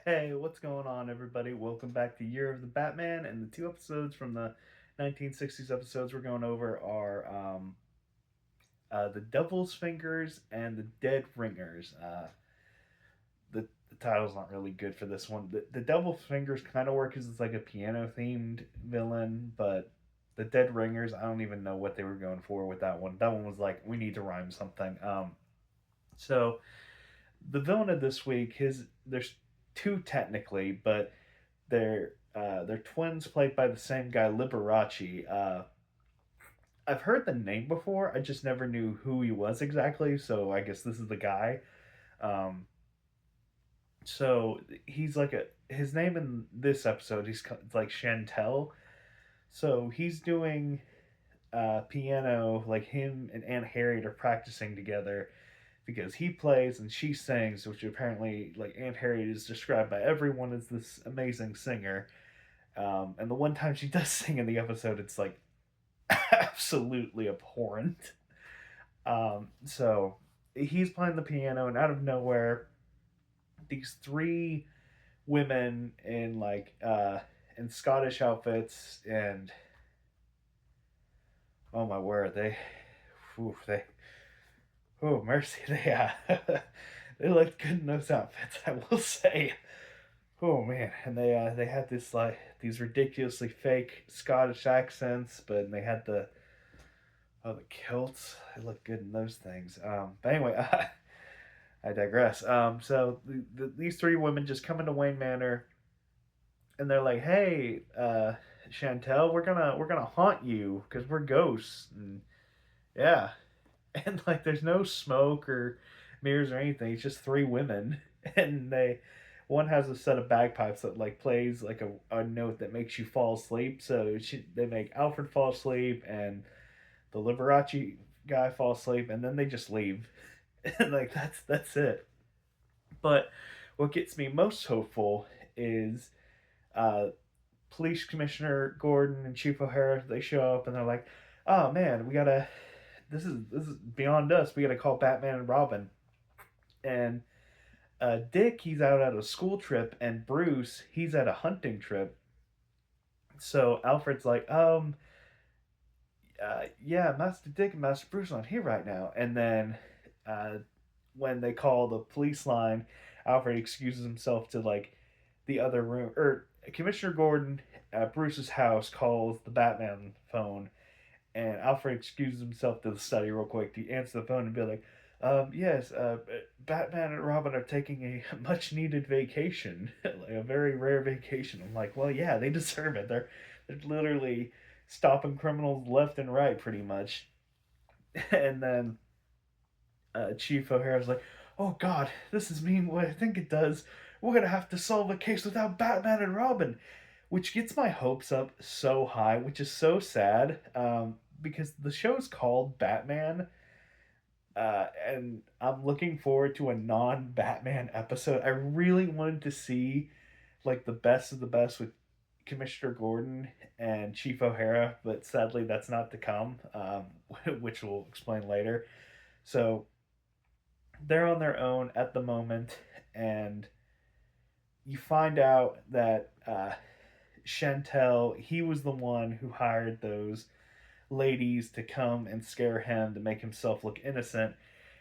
Hey, what's going on, everybody? Welcome back to Year of the Batman, and the two episodes from the 1960s episodes we're going over are The Devil's Fingers and The Dead Ringers. The title's not really good for this one. The Devil's Fingers kind of work because it's like a piano themed villain, but The Dead Ringers, I don't even know what they were going for with that one. That one was like, we need to rhyme something. So the villain of this week, there's two technically, but they're twins played by the same guy, Liberace. I've heard the name before. I just never knew who he was exactly. So I guess this is the guy. Um, so he's like a his name in this episode. It's like Chantel. So he's doing piano. Like him and Aunt Harriet are practicing together because he plays and she sings, which apparently like Aunt Harriet is described by everyone as this amazing singer. And the one time she does sing in the episode, it's like absolutely abhorrent. So he's playing the piano, and out of nowhere, these three women in Scottish outfits, and oh my word, they oh mercy, they looked good in those outfits, I will say. Oh man, and they had this like these ridiculously fake Scottish accents, but they had the kilts. They look good in those things. But anyway, I digress. So these three women just come into Wayne Manor, and they're like, "Hey, Chantel, we're gonna haunt you because we're ghosts." And yeah, and like there's no smoke or mirrors or anything. It's just three women, and they one has a set of bagpipes that like plays like a note that makes you fall asleep. So they make Alfred fall asleep and the Liberace guy fall asleep, and then they just leave. And like that's it. But what gets me most hopeful is uh, Police Commissioner Gordon and Chief O'Hara. They show up and they're like, "Oh man, we gotta. This is beyond us. We gotta call Batman and Robin." And Dick, he's out at a school trip, and Bruce, he's at a hunting trip. So Alfred's like, yeah, Master Dick and Master Bruce aren't here right now. And then uh, when they call the police line, Alfred excuses himself to like the other room. Or Commissioner Gordon at Bruce's house calls the Batman phone, and Alfred excuses himself to the study real quick to answer the phone and be like, yes, Batman and Robin are taking a much needed vacation, like a very rare vacation. I'm like, well, yeah, they deserve it. They're literally stopping criminals left and right, pretty much. And then Chief O'Hara's like, oh God, this is mean what I think it does. We're gonna have to solve a case without Batman and Robin, which gets my hopes up so high, which is so sad. Because the show's called Batman, and I'm looking forward to a non-Batman episode. I really wanted to see like the best of the best with Commissioner Gordon and Chief O'Hara, but sadly that's not to come, which we'll explain later. So they're on their own at the moment, and you find out that Chantel, he was the one who hired those ladies to come and scare him to make himself look innocent.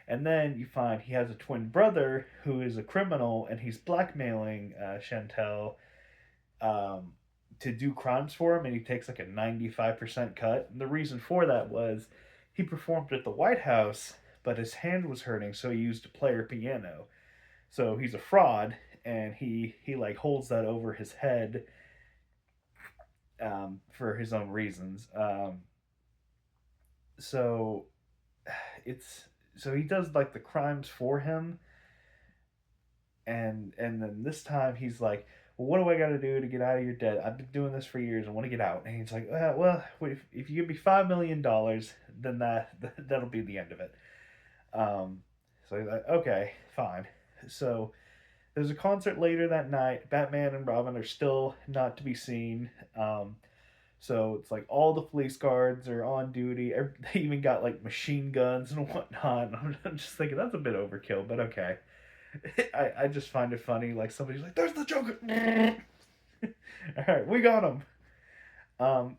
And then you find he has a twin brother who is a criminal, and he's blackmailing Chantel um, to do crimes for him, and he takes like a 95% cut. And the reason for that was he performed at the White House, but his hand was hurting, so he used a player piano. So he's a fraud, and he like holds that over his head for his own reasons. So it's so he does like the crimes for him, and then this time he's like, well, what do I got to do to get out of your debt? I've been doing this for years. I want to get out. And he's like, well, if you give me $5 million, then that'll be the end of it. Um, so he's like, okay, fine. So there's a concert later that night. Batman and Robin are still not to be seen. So it's like all the police guards are on duty. They even got like machine guns and whatnot. I'm just thinking that's a bit overkill, but okay. I just find it funny. Like somebody's like, "There's the Joker." All right, we got him.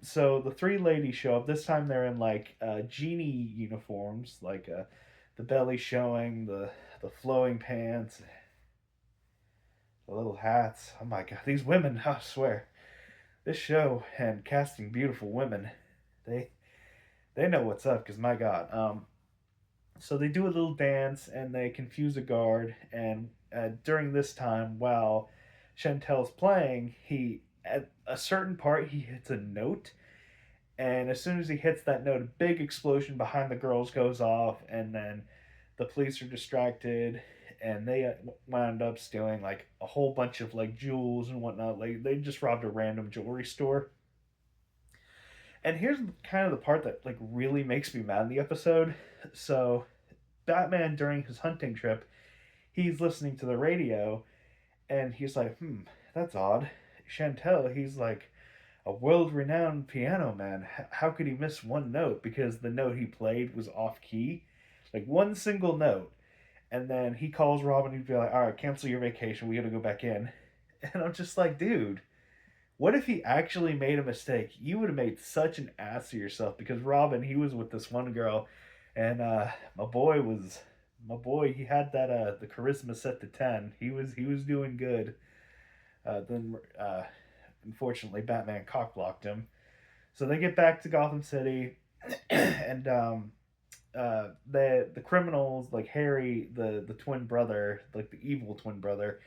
So the three ladies show up. This time they're in like genie uniforms, like the belly showing, the flowing pants, the little hats. Oh my god, these women! I swear, this show and casting beautiful women, they they know what's up. Cause my god, so they do a little dance and they confuse a guard. And during this time, while Chantel's playing, he at a certain part he hits a note, and as soon as he hits that note, a big explosion behind the girls goes off, and then the police are distracted, and they wound up stealing like a whole bunch of like jewels and whatnot. Like they just robbed a random jewelry store. And here's kind of the part that like really makes me mad in the episode. So Batman during his hunting trip, he's listening to the radio, and he's like, that's odd. Chantel, he's like a world renowned piano man. How could he miss one note? Because the note he played was off key, like one single note. And then he calls Robin, he'd be like, all right, cancel your vacation. We got to go back in. And I'm just like, dude, what if he actually made a mistake? You would have made such an ass of yourself because Robin, he was with this one girl, and my boy. He had that the charisma set to 10. He was doing good. Then unfortunately, Batman cockblocked him. So they get back to Gotham City, and the criminals like Harry, the twin brother, like the evil twin brother,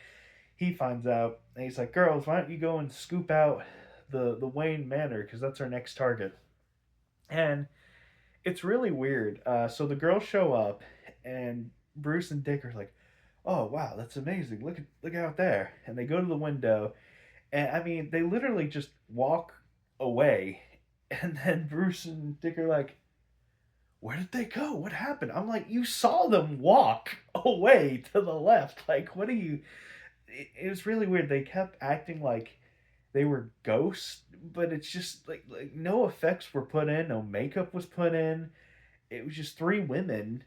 he finds out and he's like, "Girls, why don't you go and scoop out the Wayne Manor because that's our next target." And it's really weird. So the girls show up, and Bruce and Dick are like, "Oh wow, that's amazing! Look out there!" And they go to the window, and I mean, they literally just walk away, and then Bruce and Dick are like, "Where did they go? What happened?" I'm like, "You saw them walk away to the left. Like, what are you?" It was really weird. They kept acting like they were ghosts, but it's just like no effects were put in, no makeup was put in. It was just three women.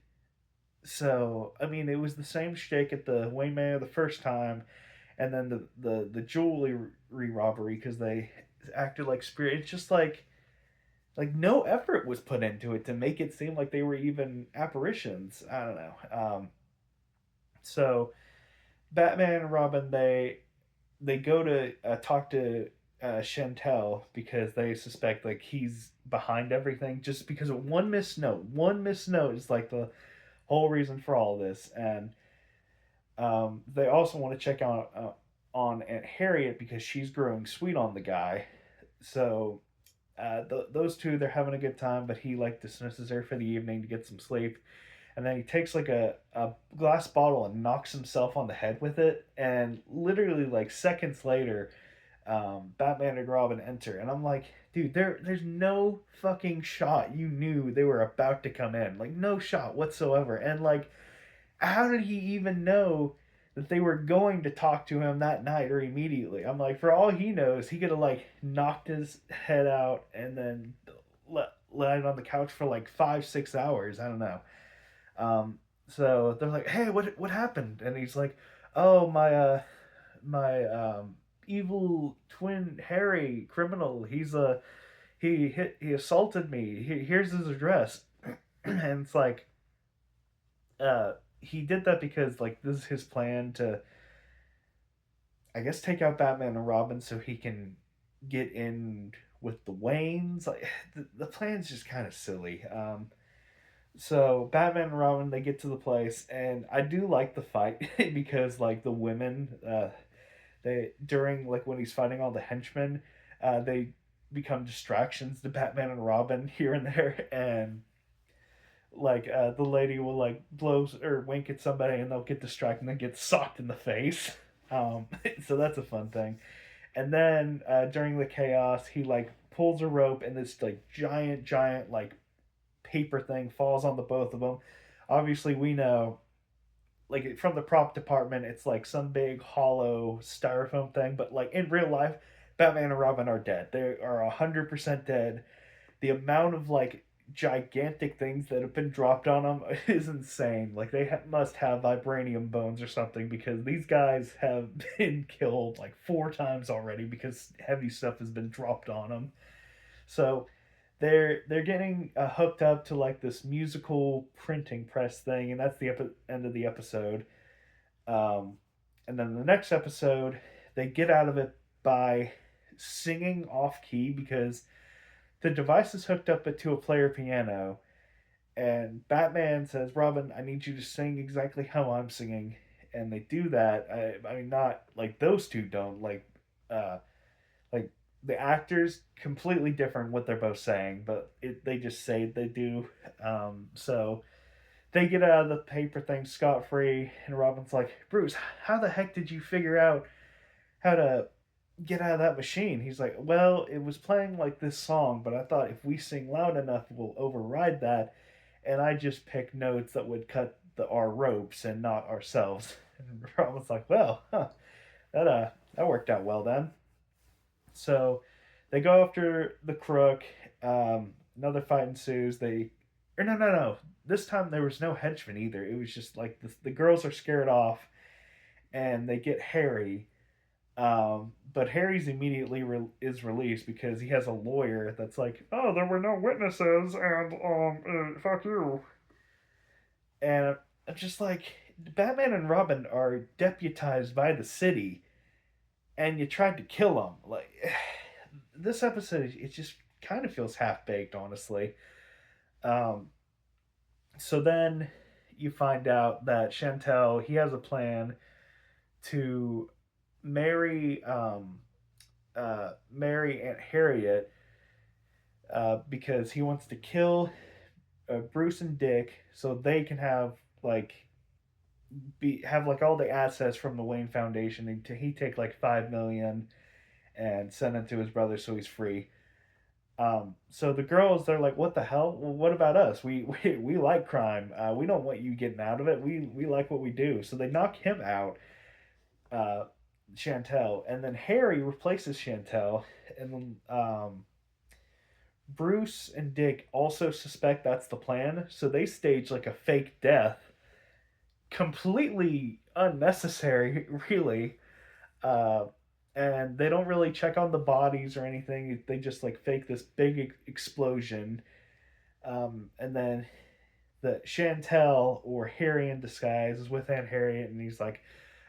So I mean, it was the same shtick at the Wayne Manor the first time, and then the jewelry robbery because they acted like spirit. It's just like no effort was put into it to make it seem like they were even apparitions. I don't know. So Batman and Robin they go to talk to Chantel because they suspect like he's behind everything just because of one missed note. One missed note is like the whole reason for all this, and they also want to check out on Aunt Harriet because she's growing sweet on the guy. So those two they're having a good time, but he like dismisses her for the evening to get some sleep, and then he takes like a glass bottle and knocks himself on the head with it, and literally like seconds later, Batman and Robin enter, and I'm like, dude, there's no fucking shot you knew they were about to come in, like no shot whatsoever, and like how did he even know that they were going to talk to him that night or immediately? I'm like, for all he knows, he could have like knocked his head out and then laid on the couch for like 5 6 hours. I don't know. So they're like, "Hey, what happened?" And he's like, "Oh, my evil twin Harry criminal. He assaulted me. Here's his address." And it's like, he did that because like this is his plan to, I guess, take out Batman and Robin so he can get in with the Waynes. Like the plan's just kind of silly. So Batman and Robin they get to the place, and I do like the fight because like the women, they during like when he's fighting all the henchmen, they become distractions to Batman and Robin here and there, and like the lady will like blow or wink at somebody, and they'll get distracted and then get socked in the face. So that's a fun thing. And then during the chaos, he like pulls a rope, and this like giant like paper thing falls on the both of them. Obviously, we know, like from the prop department, it's like some big hollow styrofoam thing, but like in real life, Batman and Robin are dead. They are 100% dead. The amount of like gigantic things that have been dropped on them is insane. Like they must have vibranium bones or something because these guys have been killed like 4 times already because heavy stuff has been dropped on them. So they're getting hooked up to like this musical printing press thing, and that's the end of the episode. Um, and then the next episode, they get out of it by singing off key because the device is hooked up to a player piano, and Batman says, "Robin, I need you to sing exactly how I'm singing." And they do that. I mean, not like those two don't uh, like the actors completely different what they're both saying, but they just say they do. So they get out of the paper thing scot free, and Robin's like, "Bruce, how the heck did you figure out how to get out of that machine?" He's like, "Well, it was playing like this song, but I thought if we sing loud enough, we'll override that, and I just picked notes that would cut our ropes and not ourselves." And Robin's like, "Well, huh, that worked out well then." So they go after the crook. Another fight ensues. Or no. This time there was no henchman either. It was just like the girls are scared off, and they get Harry. But Harry's immediately is released because he has a lawyer that's like, "Oh, there were no witnesses, and fuck you." And I'm just like, Batman and Robin are deputized by the city, and you tried to kill them. Like, this episode, it just kind of feels half baked, honestly. Um, so then you find out that Chantel he has a plan to marry marry Aunt Harriet because he wants to kill Bruce and Dick so they can have like have like all the assets from the Wayne Foundation and he take like 5 million and send it to his brother so he's free. So the girls, they're like, "What the hell? Well, what about us? We like crime. We don't want you getting out of it. We like what we do." So they knock him out, uh, Chantel, and then Harry replaces Chantel, and then Bruce and Dick also suspect that's the plan. So they stage like a fake death, completely unnecessary, really. Uh, and they don't really check on the bodies or anything. They just like fake this big explosion. And then the Chantel or Harry in disguise is with Aunt Harriet, and he's like,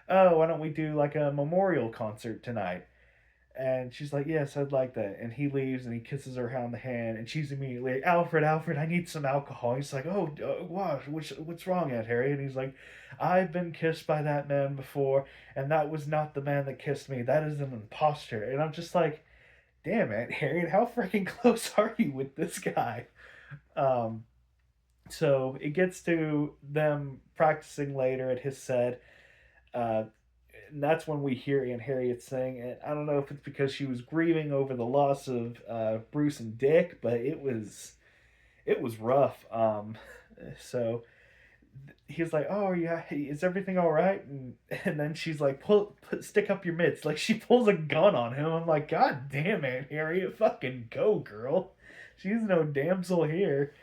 "Oh, why don't we do like a memorial concert tonight?" And she's like, "Yes, I'd like that." And he leaves and he kisses her on the hand, and she's immediately, "Alfred, I need some alcohol." He's like, "Oh, gosh, what's wrong, Aunt Harry?" And he's like, "I've been kissed by that man before, and that was not the man that kissed me. That is an imposter." And I'm just like, "Damn, Aunt Harriet, how freaking close are you with this guy?" Um, so it gets to them practicing later at his set. Uh, and that's when we hear Aunt Harriet sing. And I don't know if it's because she was grieving over the loss of Bruce and Dick, but it was rough. So he's like, "Oh yeah, is everything all right?" And then she's like, stick up your mitts." Like she pulls a gun on him. I'm like, "God damn, Aunt Harriet, fucking go, girl. She's no damsel here."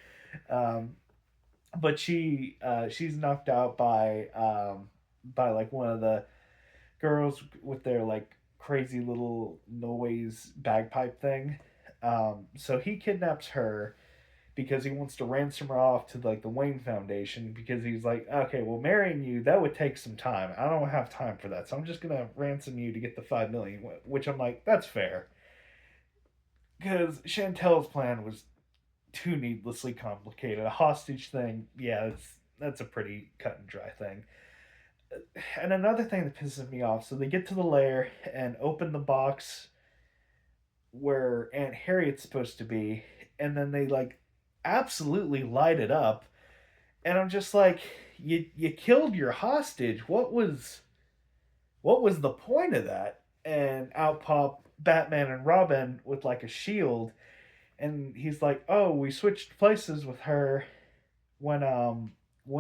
Um, but she's knocked out by like one of the girls with their like crazy little noise bagpipe thing. So he kidnaps her because he wants to ransom her off to like the Wayne Foundation because he's like, "Okay, well, marrying you that would take some time. I don't have time for that, so I'm just gonna ransom you to get the 5 million." Which I'm like, that's fair because Chantel's plan was too needlessly complicated. A hostage thing, yeah, that's a pretty cut and dry thing. And another thing that pisses me off, so they get to the lair and open the box where Aunt Harriet's supposed to be, and then they like absolutely light it up, and I'm just like, you killed your hostage. What was the point of that? And out pop Batman and Robin with like a shield, and he's like, "Oh, we switched places with her when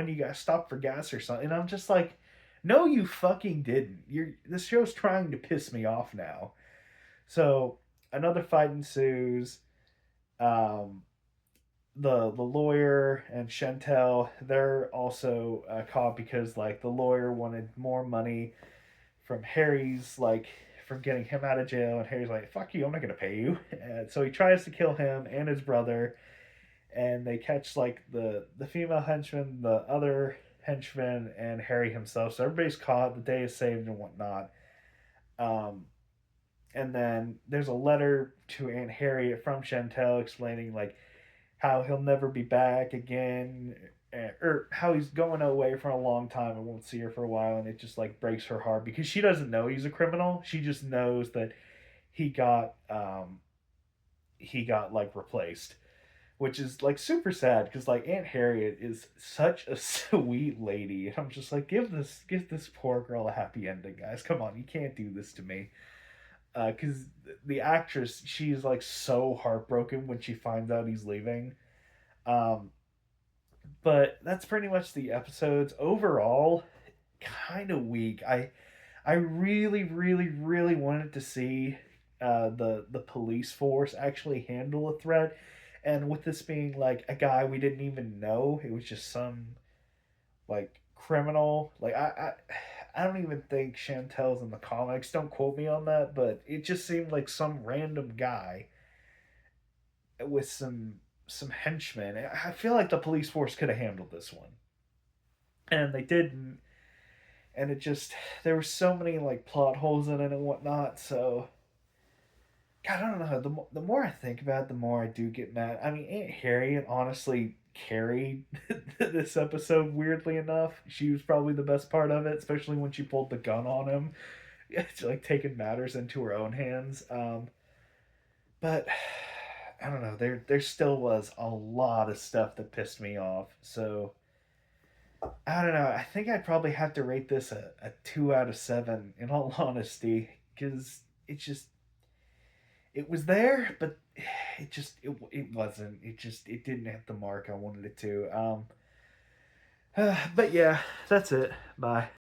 you got stopped for gas or something." And I'm just like, "No, you fucking didn't. You're this show's trying to piss me off now." So another fight ensues. Um, the lawyer and Chantel, they're also caught because like the lawyer wanted more money from Harry's, like from getting him out of jail, and Harry's like, "Fuck you, I'm not gonna pay you." And so he tries to kill him and his brother, and they catch like the female henchman, the other henchman, and Harry himself. So everybody's caught. The day is saved and whatnot. Um, and then there's a letter to Aunt Harriet from Chantel explaining like how he'll never be back again, or how he's going away for a long time and won't see her for a while, and it just like breaks her heart because she doesn't know he's a criminal. She just knows that he got he got like replaced, which is like super sad because like Aunt Harriet is such a sweet lady, and I'm just like give this poor girl a happy ending, guys. Come on, you can't do this to me. Because the actress, she's like so heartbroken when she finds out he's leaving. Um, but that's pretty much the episodes overall. Kind of weak. I really really really wanted to see the police force actually handle a threat, and with this being like a guy we didn't even know, it was just some like criminal. Like I don't even think Chantel's in the comics. Don't quote me on that, but it just seemed like some random guy with some henchmen. I feel like the police force could have handled this one, and they didn't. And it just there were so many like plot holes in it and whatnot. So God, I don't know. The more I think about it, the more I do get mad. I mean, Aunt Harriet honestly carried this episode. Weirdly enough, she was probably the best part of it, especially when she pulled the gun on him. It's like taking matters into her own hands. But I don't know. There still was a lot of stuff that pissed me off. So I don't know. I think I'd probably have to rate this a 2 out of 7. In all honesty, because it was there, but it wasn't. It didn't hit the mark I wanted it to. But yeah, that's it. Bye.